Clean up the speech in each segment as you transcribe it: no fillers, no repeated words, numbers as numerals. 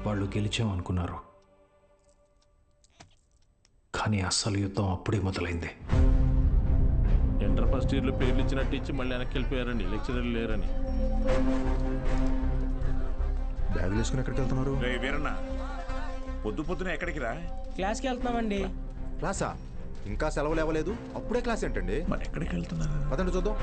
వాళ్ళు గెలిచామనుకున్నారు. కానీ అస్సలు యుద్ధం అప్పుడే మొదలైంది. ఇంటర్ ఫస్ట్ ఇయర్లో పేర్లు ఇచ్చినట్టు ఇచ్చి మళ్ళీ వెనక్కి వెళ్ళిపోయారండి, లెక్చరర్లు లేరని. బ్యాగులు వేసుకుని ఎక్కడికి వెళ్తున్నారు? వీరన్న, పొద్దున ఎక్కడికి రా? క్లాస్కి వెళ్తున్నామండి. క్లాసా? ఇంకా సెలవులు ఇవ్వలేదు, అప్పుడే క్లాస్ ఏంటండి? మరి ఎక్కడికి వెళ్తున్నారు? పదండి చూద్దాం.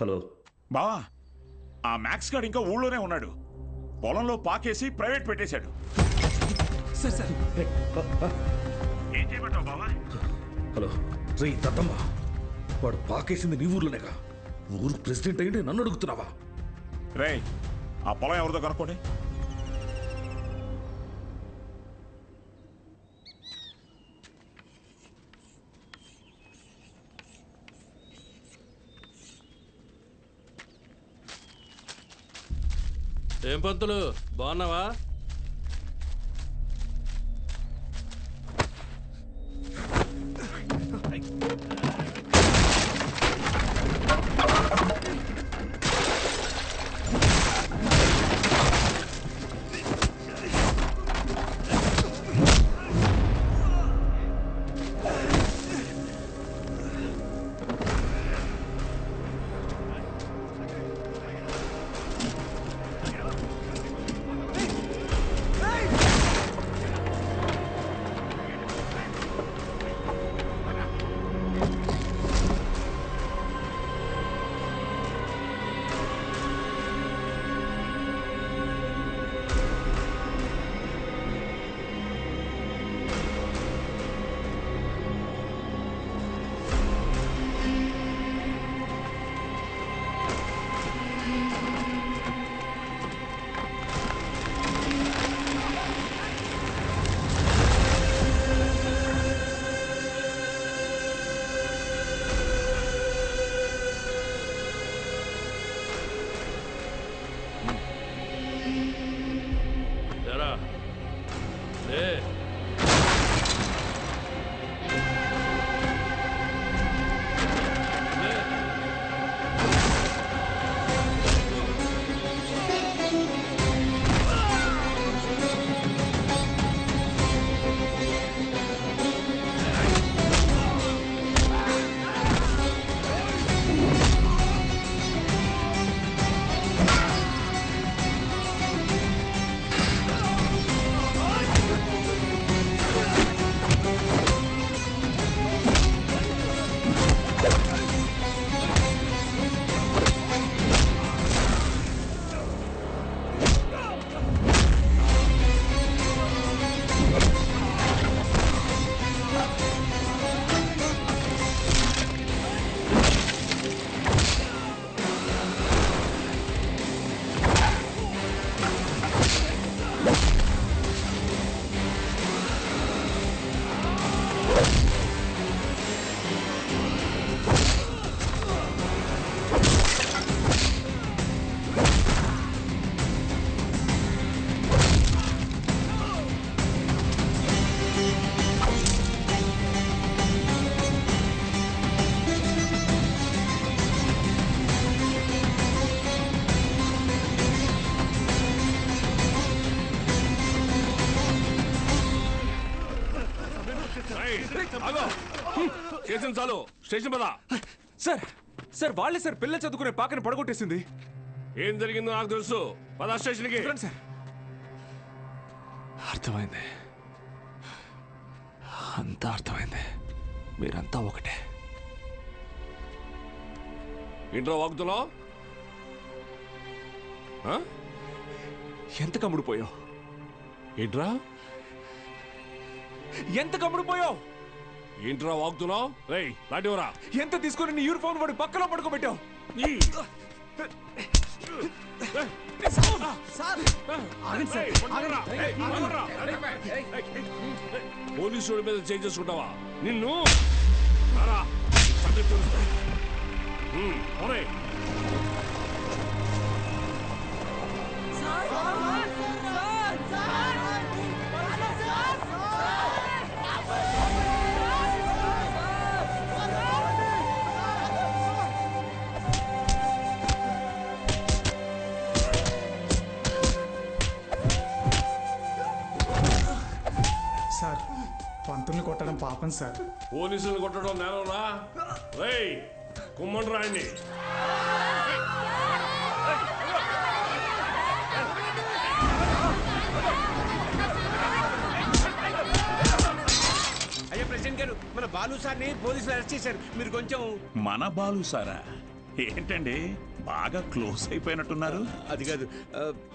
హలో బావా, ఆ మ్యాక్స్ గార్డ్ ఇంకా ఊళ్ళోనే ఉన్నాడు. పొలంలో పాకేసి ప్రైవేట్ పెట్టేశాడు. ఏం చేయమంటావు బావా? హలో రే దద్దమ్మ, వాడు పాకేసింది నీ ఊర్లోనేగా. ఊరు ప్రెసిడెంట్ అయ్యింది, నన్ను అడుగుతున్నావా? రే, ఆ పొలం ఎవరిదో కనుక్కోండి. ఏం పంతులు, బాగున్నావా? స్టేషన్ చాలు, స్టేషన్ పదా. సార్ సార్ వాళ్ళే సార్ పిల్ల చదువుకునే పాకని పడగొట్టేసింది. ఏం జరిగిందో నాకు తెలుసు, పదా స్టేషన్కి. సార్ అర్థమైంది, అంతా అర్థమైంది. మీరంతా ఒకటే. ఇంట్లో వాగుతున్నావు? ఎంత కమ్ముడుపోయావు? ఏంట్రా ఎంత కమ్ముడుపోయావు? ఏంట్రా వాగుతున్నావు? రేయ్ లాంటివరా ఎంత తీసుకుని నీ యూనిఫామ్ వాడి పక్కన పడుకోబెట్టావు? పోలీసు మీద చేంజ్ చేసుకుంటావా? నిన్ను సార్ పంతుల్ని కొట్టడం పాపం సార్. పోలీసులు కొట్టడం నేరరా? రేయ్ కుమ్మని రాయండి. అయ్యా ప్రెసిడెంట్ గారు, మన బాలు సార్ని పోలీసులు అరెస్ట్ చేశారు. మీరు కొంచెం. మన బాలు సారా? ఏంటండి బాగా క్లోజ్ అయిపోయినట్టున్నారు? అది కాదు,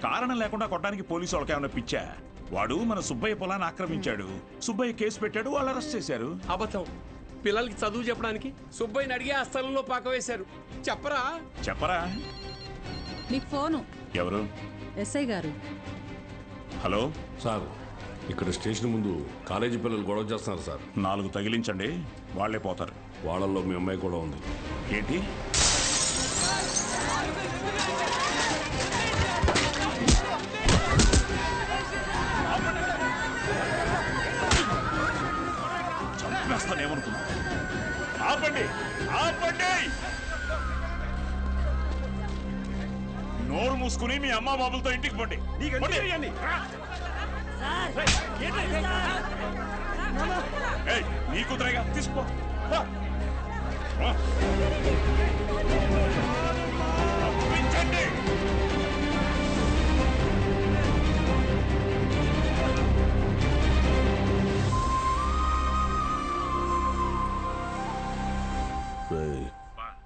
కారణం లేకుండా కొట్టడానికి పోలీసు వాళ్ళకి ఏమైనా పిచ్చా? వాడు మన సుబ్బయ్య పొలాన్ని ఆక్రమించాడు. సుబ్బయ్య కేసు పెట్టాడు, వాళ్ళు అరెస్ట్ చేశారు. అబద్ధం. పిల్లలకి చదువు చెప్పడానికి సుబ్బయ్యని అడిగి ఆ స్థలంలో పాక వేశారు. చెప్పరా? చెప్పరా? మీకు ఫోను. ఎవరు? ఎస్ఐ గారు. హలో సార్, ఇక్కడ స్టేషన్ ముందు కాలేజీ పిల్లలు గొడవ చేస్తున్నారు సార్. 4 తగిలించండి, వాళ్లే పోతారు. వాళ్ళల్లో మీ అమ్మాయి కూడా ఉంది. ఏంటి? చంపేస్తానేమనుకున్నా? ఆపండి, ఆపండి! నోరు మూసుకుని మీ అమ్మ బాబులతో ఇంటికి పోండి. నీ కూతురేగా, తీసుకో. పంపించండి.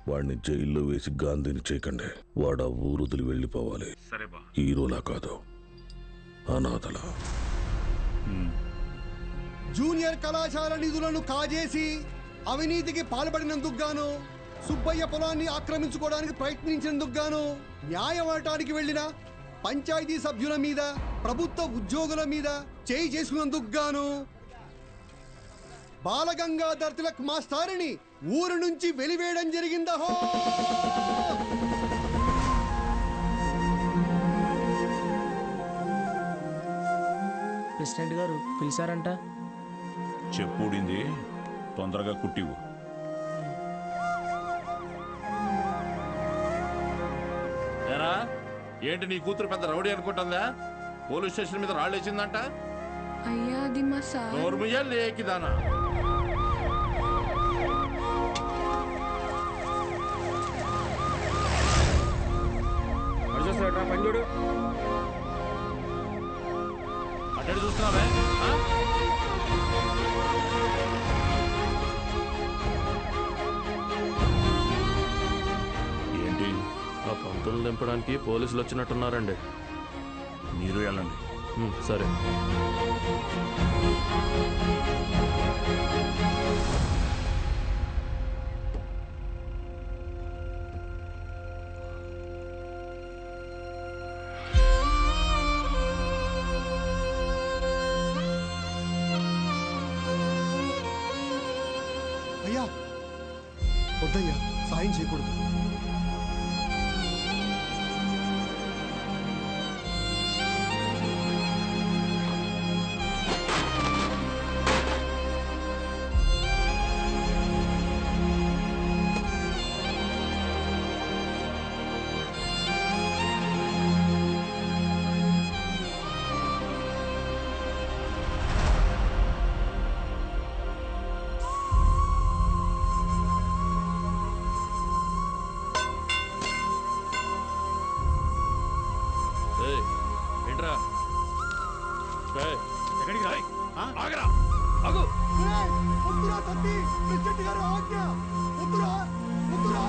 వాడిని జైల్లో వేసి గాంధీని చేయకండి. వాడు ఆ ఊరుదులు వెళ్ళిపోవాలి. హీరోలా కాదు, అనాథలా. జూనియర్ కళాశాల నిధులను కాజేసి అవినీతికి పాల్పడినందుకు గాను, సుబ్బయ్య పొలాన్ని ఆక్రమించుకోవడానికి ప్రయత్నించినందుకు గాను, న్యాయం అడటానికి వెళ్లిన పంచాయతీ సభ్యుల మీద, ప్రభుత్వ ఉద్యోగుల మీద చేయి చేసుకున్నందుకు గాను బాలగంగాధర్ తిలక్ మాస్టారిని ఊరు నుంచి వెలివేయడం జరిగిందహో. ప్రెసిడెంట్ గారు పిలిచారంట. చెప్పుడింది, తొందరగా కుట్టివు. ఏరా, ఏంటి నీ కూతురు పెద్ద రౌడీ అనుకుంటుందా? పోలీస్ స్టేషన్ మీద రాళ్ళేసిందంట. అయ్యా అది మా సార్. నోర్ముయ్యా లేకిదానా? పంజుడు అడ్డు చూస్తున్నావే? ఏంటి? ఆ పంతులు దింపడానికి పోలీసులు వచ్చినట్టున్నారండి. మీరు వెళ్ళండి. సరే. అయ్యా వద్దయ్యా, సాయం చేయకూడదు. ఏంట్రా? ఎక్కడికి రాయ్? ఆగరా! ఆగు! వద్దురా తత్తి, ప్రెసిడెంట్ గారు ఆజ్ఞ. వద్దురా, వద్దురా.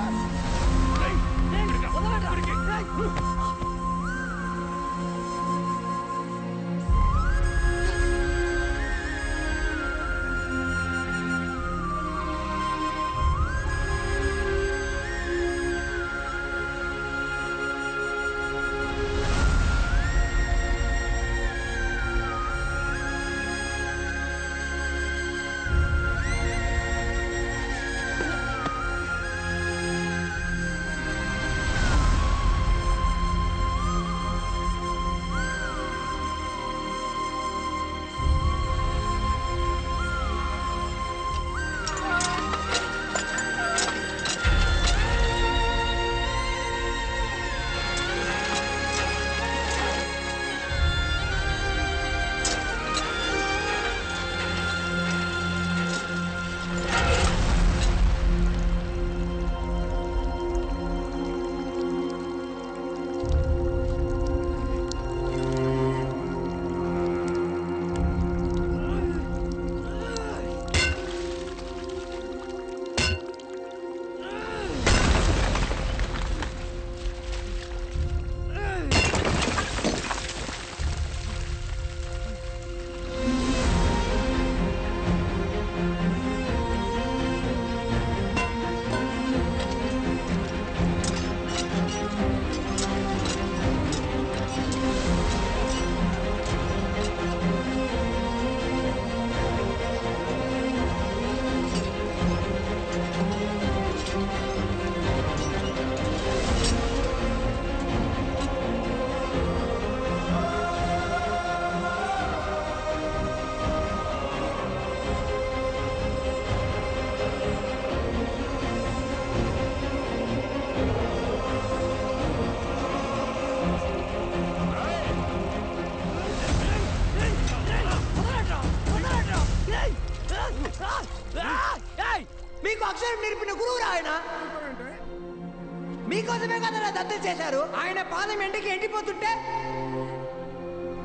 మీకు అక్షరం నేర్పిన గురువు ఆయన మీకోసమే కదా దత్తత చేశారు. ఆయన పాదం ఎండకి ఎండిపోతుంటే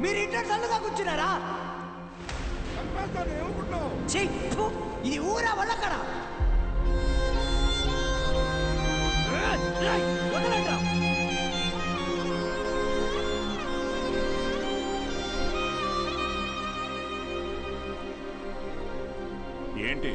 మీరు ఇంట్లో చల్లుగా కూర్చున్నారా? ఇది ఊరా వల్లక్కడ వదలండి. ఏంటి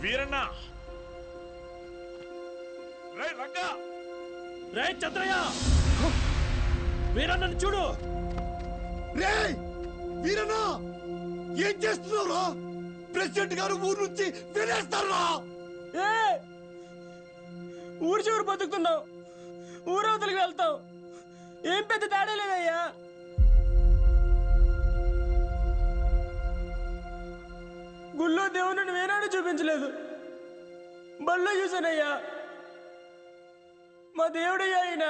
వీరన్న రే రంగా రే చంద్రయ్య, వీరన్నను చూడు. రే వీరన్నా, ఏం చేస్తున్నావురా? ప్రెసిడెంట్ గారు ఊరు నుంచి వెళ్ళేస్తారా? ఊరు చివరి బతుకుతున్నావు, ఊరవతలికి వెళ్తావు. ఏం పెద్ద తేడా లేదయ్యా. గుళ్ళో దేవుని వేనాడు చూపించలేదు, బళ్ళో చూశానయ్యా. మా దేవుడయ్యా ఆయన.